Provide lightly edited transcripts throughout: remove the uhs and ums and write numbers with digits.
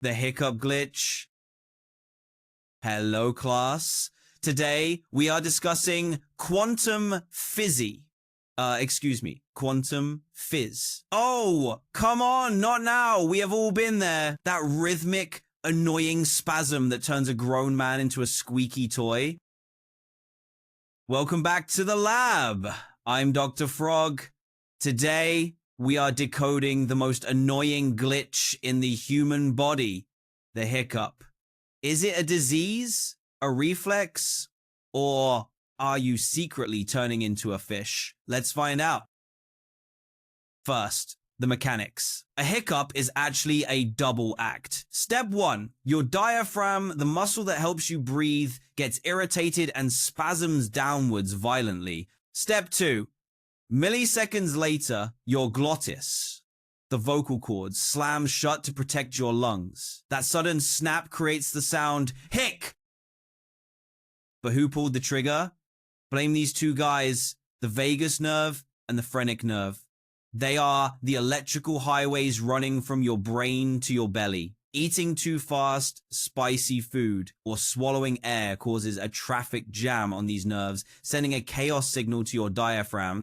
the hiccup glitch. Hello, class. Today, we are discussing quantum quantum fizz. Oh, come on, not now. We have all been there. That rhythmic, annoying spasm that turns a grown man into a squeaky toy. Welcome back to the lab. I'm Dr. Frog. Today, we are decoding the most annoying glitch in the human body, the hiccup. Is it a disease, a reflex, or are you secretly turning into a fish? Let's find out. First, the mechanics. A hiccup is actually a double act. Step 1, your diaphragm, the muscle that helps you breathe, gets irritated and spasms downwards violently. Step 2, milliseconds later, your glottis, the vocal cords, slams shut to protect your lungs. That sudden snap creates the sound hic. But who pulled the trigger? Blame these two guys, the vagus nerve and the phrenic nerve. They are the electrical highways running from your brain to your belly. Eating too fast, spicy food, or swallowing air causes a traffic jam on these nerves, sending a chaos signal to your diaphragm.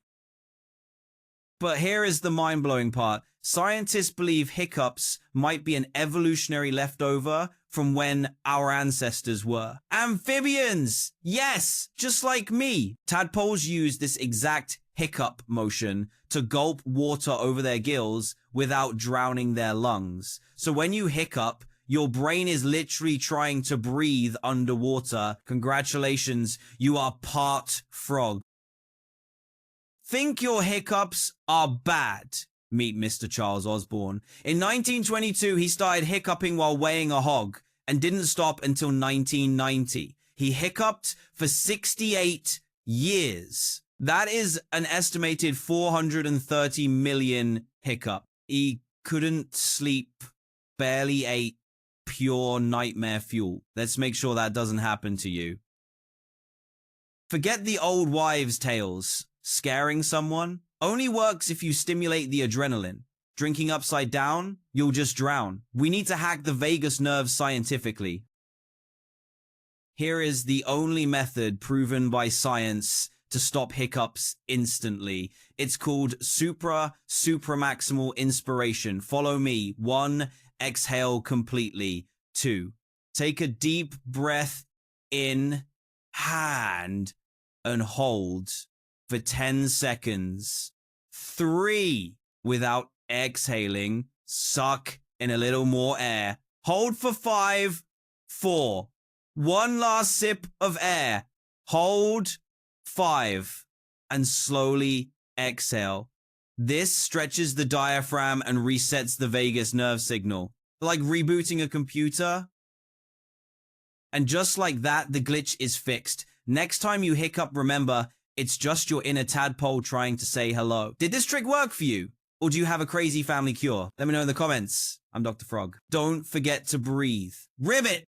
But here is the mind-blowing part. Scientists believe hiccups might be an evolutionary leftover from when our ancestors were amphibians. Yes, just like me. Tadpoles use this exact hiccup motion to gulp water over their gills without drowning their lungs. So when you hiccup, your brain is literally trying to breathe underwater. Congratulations, you are part frog. Think your hiccups are bad. Meet Mr. Charles Osborne. In 1922, he started hiccuping while weighing a hog and didn't stop until 1990. He hiccuped for 68 years. That is an estimated 430 million hiccup. He couldn't sleep, barely ate, pure nightmare fuel. Let's make sure that doesn't happen to you. Forget the old wives' tales. Scaring someone only works if you stimulate the adrenaline. Drinking upside down, you'll just drown. We need to hack the vagus nerve scientifically. Here is the only method proven by science to stop hiccups instantly. It's called supramaximal inspiration. Follow me. 1, exhale completely. 2, take a deep breath in, and hold for 10 seconds. 3, without exhaling, suck in a little more air. Hold for 5, 4. One last sip of air. Hold 5 and slowly exhale. This stretches the diaphragm and resets the vagus nerve signal, like rebooting a computer. And just like that, the glitch is fixed. Next time you hiccup, remember, it's just your inner tadpole trying to say hello. Did this trick work for you? Or do you have a crazy family cure? Let me know in the comments. I'm Dr. Frog. Don't forget to breathe. Ribbit!